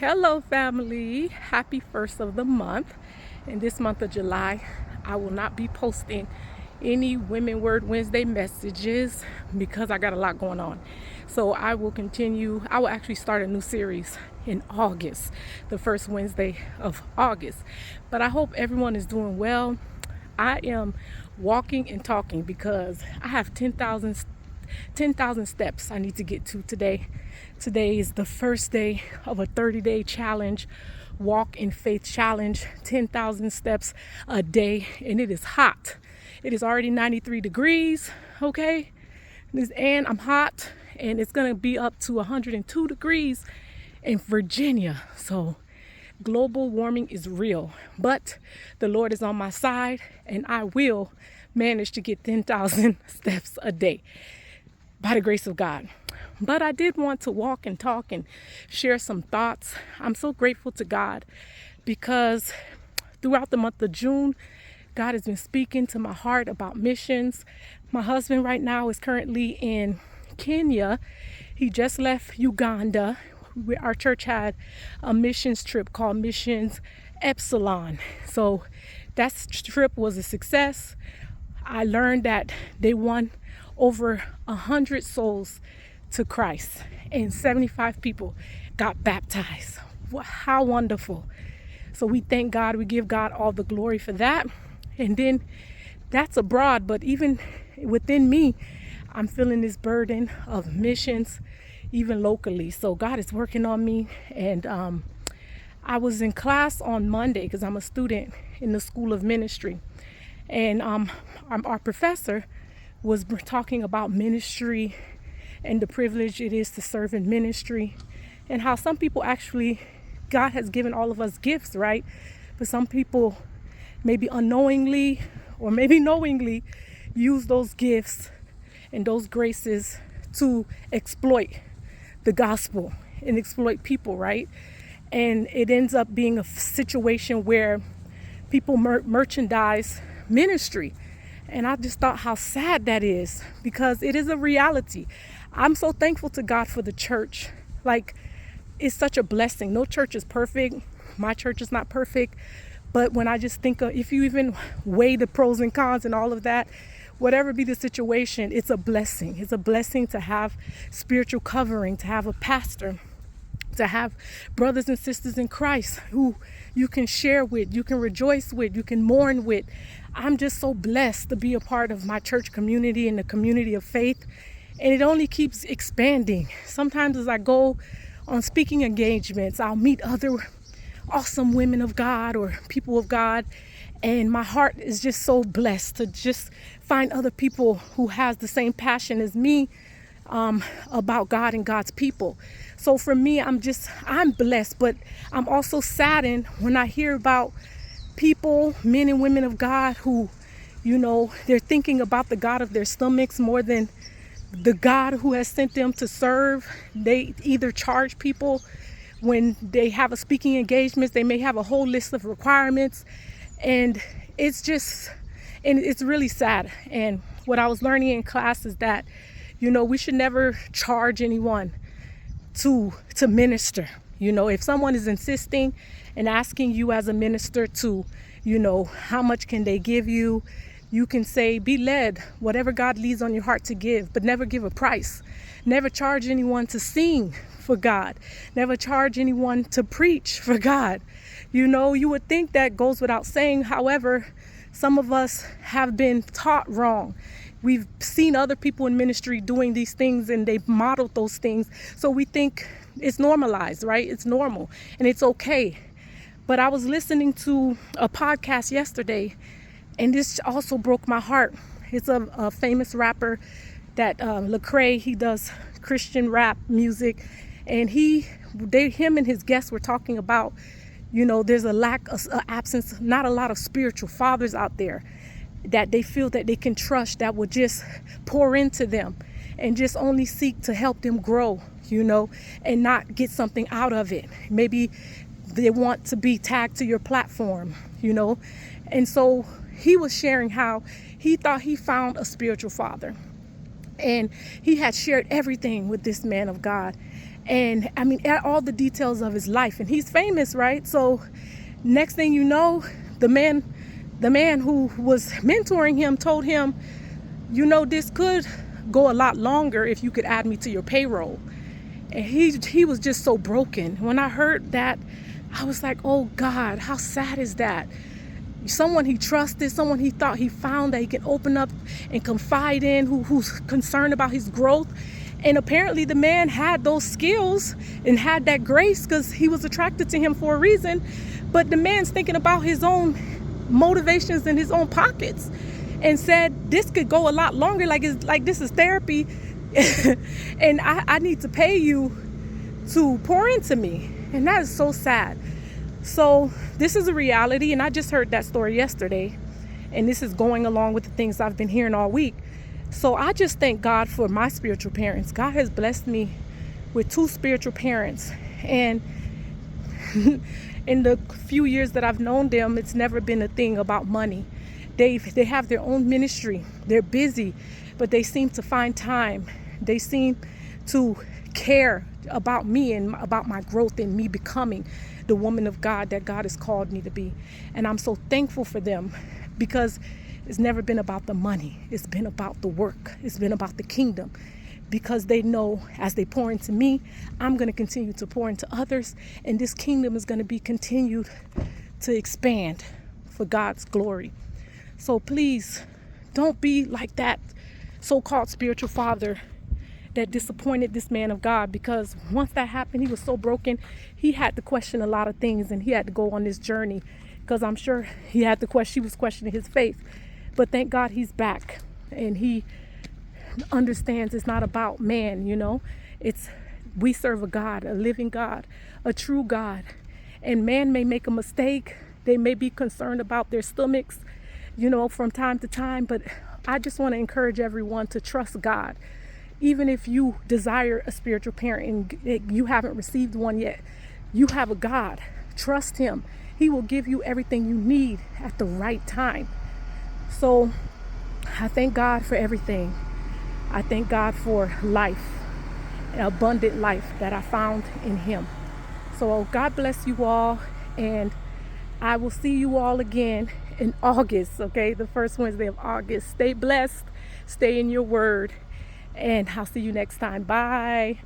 Hello family, happy first of the month. In this month of July, I will not be posting any Women Word Wednesday messages because I got a lot going on. So I will actually start a new series in August, the first Wednesday of August. But I hope everyone is doing well. I am walking and talking because I have 10,000 steps I need to get to today. Today is the first day of a 30-day challenge, walk in faith challenge, 10,000 steps a day, and it is hot. It is already 93 degrees, okay? And I'm hot, and it's gonna be up to 102 degrees in Virginia. So global warming is real, but the Lord is on my side, and I will manage to get 10,000 steps a day by the grace of God. But I did want to walk and talk and share some thoughts. I'm so grateful to God because throughout the month of June, God has been speaking to my heart about missions. My husband right now is currently in Kenya. He just left Uganda. Our church had a missions trip called Missions Epsilon. So that trip was a success. I learned that they won over 100 souls to Christ and 75 people got baptized. How wonderful. So we thank God, we give God all the glory for that. And then that's abroad, but even within me, I'm feeling this burden of missions, even locally. So God is working on me. And I was in class on Monday because I'm a student in the School of Ministry. And our professor was talking about ministry and the privilege it is to serve in ministry, and how some people actually, God has given all of us gifts, right? But some people maybe unknowingly or maybe knowingly use those gifts and those graces to exploit the gospel and exploit people, right? And it ends up being a situation where people merchandise ministry. And I just thought how sad that is, because it is a reality. I'm so thankful to God for the church. Like, it's such a blessing. No church is perfect. My church is not perfect. But when I just think of, if you even weigh the pros and cons and all of that, whatever be the situation, it's a blessing. It's a blessing to have spiritual covering, to have a pastor, to have brothers and sisters in Christ who you can share with, you can rejoice with, you can mourn with. I'm just so blessed to be a part of my church community and the community of faith. And it only keeps expanding. Sometimes as I go on speaking engagements, I'll meet other awesome women of God or people of God. And my heart is just so blessed to just find other people who has the same passion as me about God and God's people. So for me, I'm blessed, but I'm also saddened when I hear about people, men and women of God, who, they're thinking about the God of their stomachs more than the God who has sent them to serve. They either charge people when they have a speaking engagement, they may have a whole list of requirements, and it's really sad. And what I was learning in class is that, we should never charge anyone to minister. If someone is insisting and asking you as a minister to, how much can they give you? You can say, be led, whatever God leads on your heart to give, but never give a price. Never charge anyone to sing for God. Never charge anyone to preach for God. You would think that goes without saying. However, some of us have been taught wrong. We've seen other people in ministry doing these things and they've modeled those things. So we think it's normalized, right? It's normal and it's okay. But I was listening to a podcast yesterday, and this also broke my heart. It's a famous rapper that Lecrae, he does Christian rap music, and him and his guests were talking about, there's a absence, not a lot of spiritual fathers out there that they feel that they can trust, that would just pour into them and just only seek to help them grow, and not get something out of it. Maybe they want to be tagged to your platform, and so he was sharing how he thought he found a spiritual father, and he had shared everything with this man of God. And I mean, all the details of his life. And he's famous, right? So next thing you know, the man who was mentoring him told him, this could go a lot longer if you could add me to your payroll. And he was just so broken. When I heard that, I was like, oh God, how sad is that? Someone he trusted, someone he thought he found that he can open up and confide in, who's concerned about his growth. And apparently the man had those skills and had that grace because he was attracted to him for a reason. But the man's thinking about his own motivations in his own pockets and said, this could go a lot longer. Like this is therapy. And I need to pay you to pour into me. And that is so sad. So this is a reality. And I just heard that story yesterday. And this is going along with the things I've been hearing all week. So I just thank God for my spiritual parents. God has blessed me with 2 spiritual parents. And in the few years that I've known them, it's never been a thing about money. They have their own ministry. They're busy, but they seem to find time. They seem to care about me and about my growth and me becoming the woman of God that God has called me to be. And I'm so thankful for them because it's never been about the money. It's been about the work. It's been about the kingdom, because they know as they pour into me, I'm going to continue to pour into others. And this kingdom is going to be continued to expand for God's glory. So please don't be like that so-called spiritual father that disappointed this man of God, because once that happened, he was so broken. He had to question a lot of things, and he had to go on this journey, because I'm sure he was questioning his faith. But thank God he's back, and he understands it's not about man, we serve a God, a living God, a true God. And man may make a mistake. They may be concerned about their stomachs, from time to time. But I just want to encourage everyone to trust God. Even if you desire a spiritual parent and you haven't received one yet, you have a God. Trust him. He will give you everything you need at the right time. So I thank God for everything. I thank God for life, an abundant life that I found in him. So God bless you all, and I will see you all again in August, okay? The first Wednesday of August. Stay blessed, stay in your word, and I'll see you next time. Bye.